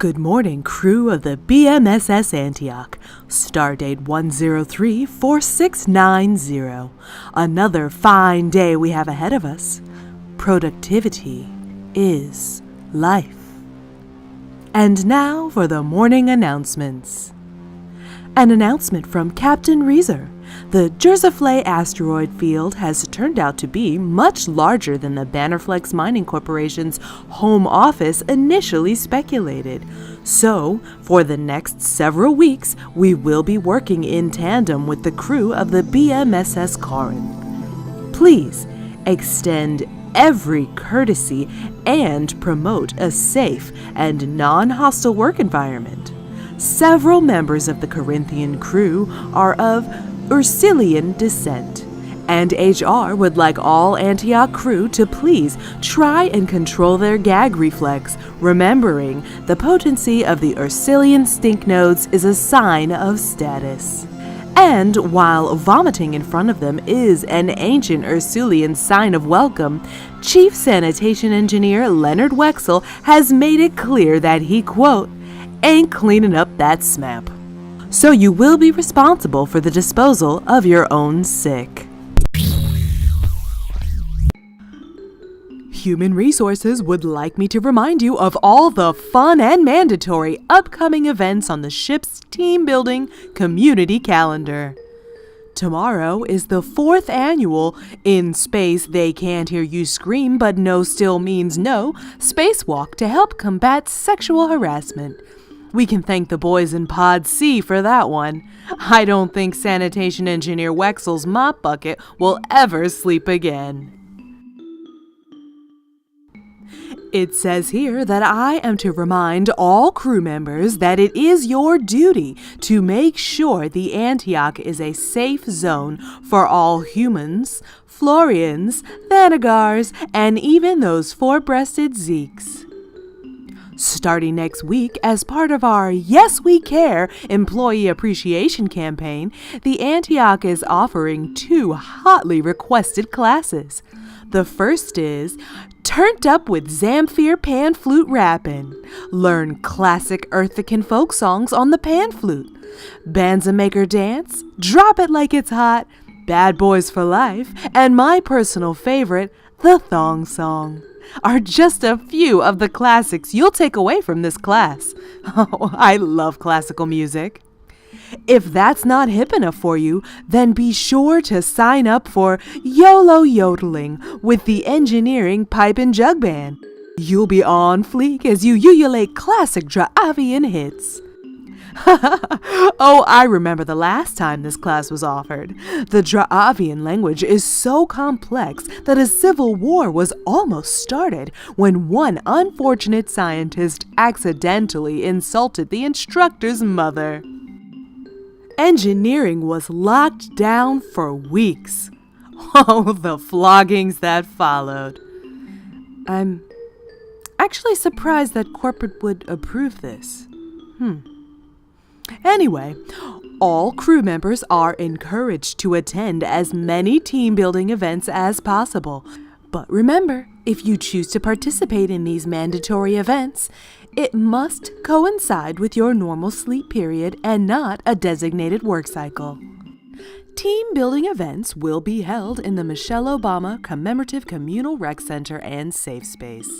Good morning, crew of the B.M.S.S. Antioch. Stardate 1034690. Another fine day we have ahead of us. Productivity is life. And now for the morning announcements. An announcement from Captain Reaser. The Jerseyfly asteroid field has turned out to be much larger than the Bannerflex Mining Corporation's home office initially speculated. So, for the next several weeks, we will be working in tandem with the crew of the B.M.S.S. Corin. Please extend every courtesy and promote a safe and non-hostile work environment. Several members of the Corinthian crew are of Ursilian descent, and HR would like all Antioch crew to please try and control their gag reflex, remembering the potency of the Ursilian stink nodes is a sign of status. And while vomiting in front of them is an ancient Ursilian sign of welcome, Chief Sanitation Engineer Leonard Wexel has made it clear that he, quote, ain't cleaning up that SMAP. So you will be responsible for the disposal of your own sick. Human Resources would like me to remind you of all the fun and mandatory upcoming events on the ship's team building community calendar. Tomorrow is the 4th annual In Space They Can't Hear You Scream But No Still Means No spacewalk to help combat sexual harassment. We can thank the boys in Pod C for that one. I don't think Sanitation Engineer Wexel's mop bucket will ever sleep again. It says here that I am to remind all crew members that it is your duty to make sure the Antioch is a safe zone for all humans, Florians, Thanagars, and even those four-breasted Zeeks. Starting next week, as part of our Yes We Care employee appreciation campaign, the Antioch is offering 2 hotly requested classes. The first is Turned Up with Zamfir Pan Flute Rappin'. Learn classic Earthican folk songs on the pan flute. Banza Maker Dance, Drop It Like It's Hot, Bad Boyz For Life, and my personal favorite, the Thong Song, are just a few of the classics you'll take away from this class. Oh, I love classical music. If that's not hip enough for you, then be sure to sign up for YOLO YODELING with the Engineering Pipe and Jug Band. You'll be on fleek as you ululate classic Draavian hits. Oh, I remember the last time this class was offered. The Draavian language is so complex that a civil war was almost started when one unfortunate scientist accidentally insulted the instructor's mother. Engineering was locked down for weeks. Oh, the floggings that followed. I'm actually surprised that corporate would approve this. Anyway, all crew members are encouraged to attend as many team building events as possible. But remember, if you choose to participate in these mandatory events, it must coincide with your normal sleep period and not a designated work cycle. Team building events will be held in the Michelle Obama Commemorative Communal Rec Center and Safe Space.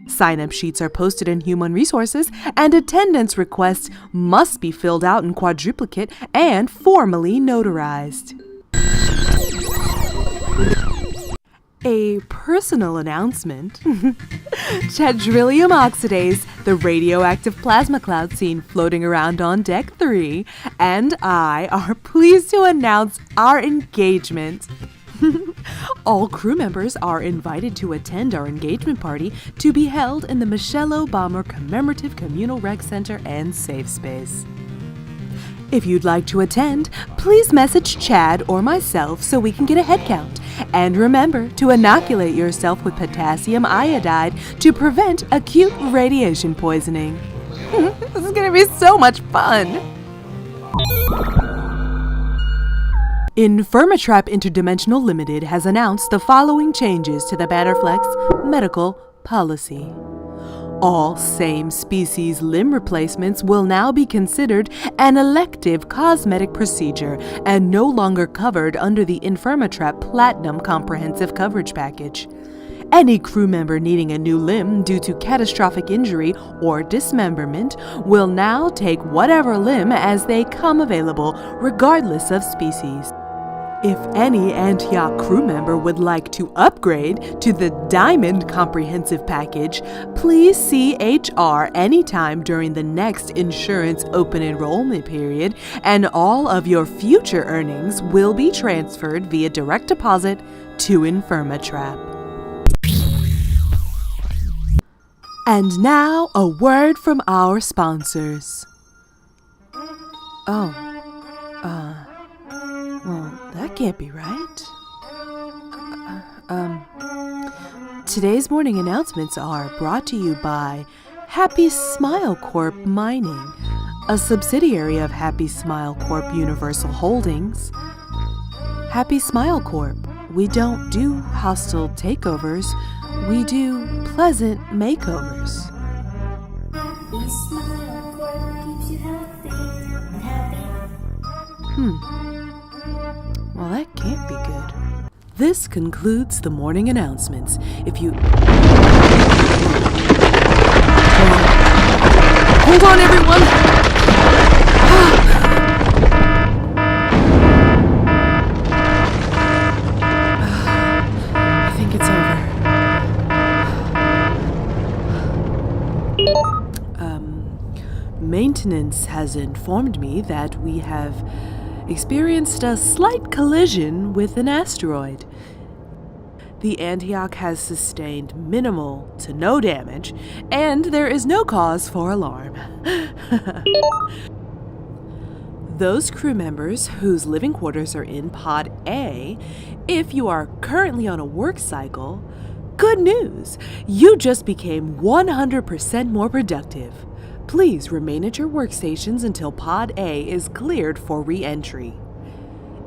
Sign-up sheets are posted in Human Resources, and attendance requests must be filled out in quadruplicate and formally notarized. A personal announcement. Tedrillium oxidase, the radioactive plasma cloud seen floating around on Deck 3, and I are pleased to announce our engagement. All crew members are invited to attend our engagement party to be held in the Michelle Obama Commemorative Communal Rec Center and Safe Space. If you'd like to attend, please message Chad or myself so we can get a head count. And remember to inoculate yourself with potassium iodide to prevent acute radiation poisoning. This is going to be so much fun! Infirmatrap Interdimensional Limited has announced the following changes to the Bannerflex medical policy. All same-species limb replacements will now be considered an elective cosmetic procedure and no longer covered under the InfirmaTrap Platinum Comprehensive Coverage Package. Any crew member needing a new limb due to catastrophic injury or dismemberment will now take whatever limb as they come available, regardless of species. If any Antioch crew member would like to upgrade to the Diamond Comprehensive Package, please see HR anytime during the next insurance open enrollment period, and all of your future earnings will be transferred via direct deposit to InfirmaTrap. And now, a word from our sponsors. Well, that can't be right. Today's morning announcements are brought to you by Happy Smile Corp Mining, a subsidiary of Happy Smile Corp Universal Holdings. Happy Smile Corp. We don't do hostile takeovers. We do pleasant makeovers. Happy Smile Corp keeps you healthy and happy. Well, that can't be good. This concludes the morning announcements. If you... Hold on, everyone! I think it's over. Maintenance has informed me that we have experienced a slight collision with an asteroid. The Antioch has sustained minimal to no damage, and there is no cause for alarm. Those crew members whose living quarters are in Pod A, if you are currently on a work cycle, good news! You just became 100% more productive. Please remain at your workstations until Pod A is cleared for re-entry.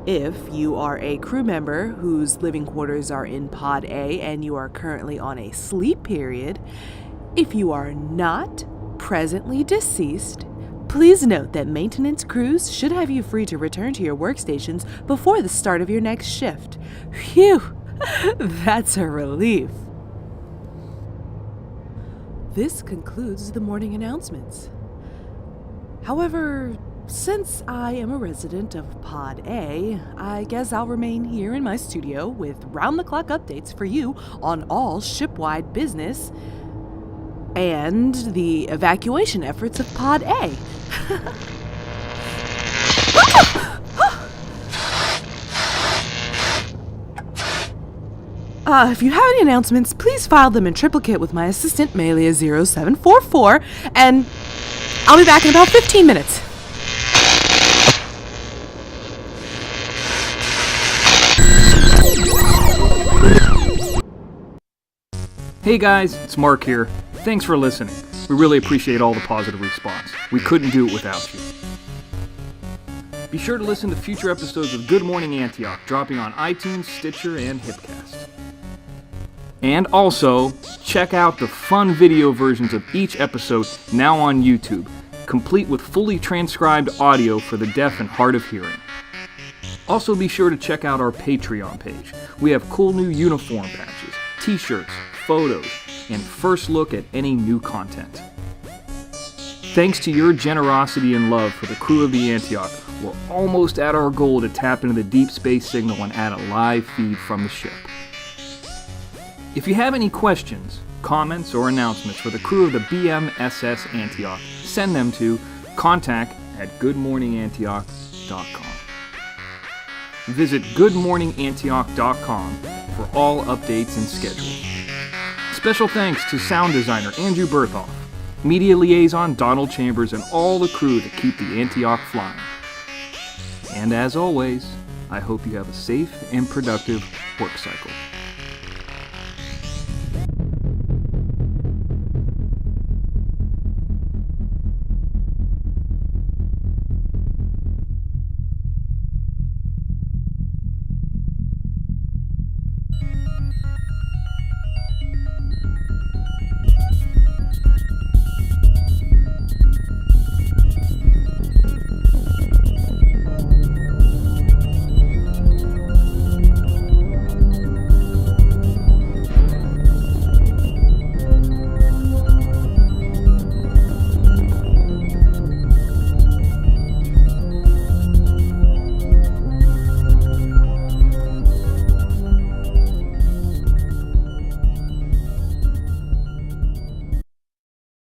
If you are a crew member whose living quarters are in Pod A and you are currently on a sleep period, if you are not presently deceased, please note that maintenance crews should have you free to return to your workstations before the start of your next shift. Phew, that's a relief. This concludes the morning announcements. However, since I am a resident of Pod A, I guess I'll remain here in my studio with round-the-clock updates for you on all ship-wide business and the evacuation efforts of Pod A. If you have any announcements, please file them in triplicate with my assistant, Malia0744, and I'll be back in about 15 minutes. Hey guys, it's Mark here. Thanks for listening. We really appreciate all the positive response. We couldn't do it without you. Be sure to listen to future episodes of Good Morning Antioch, dropping on iTunes, Stitcher, and Hipcast. And also, check out the fun video versions of each episode now on YouTube, complete with fully transcribed audio for the deaf and hard of hearing. Also be sure to check out our Patreon page. We have cool new uniform patches, t-shirts, photos, and first look at any new content. Thanks to your generosity and love for the crew of the Antioch, we're almost at our goal to tap into the deep space signal and add a live feed from the ship. If you have any questions, comments, or announcements for the crew of the B.M.S.S. Antioch, send them to contact@goodmorningantioch.com. Visit goodmorningantioch.com for all updates and schedule. Special thanks to sound designer Andrew Berthoff, media liaison Donald Chambers, and all the crew that keep the Antioch flying. And as always, I hope you have a safe and productive work cycle.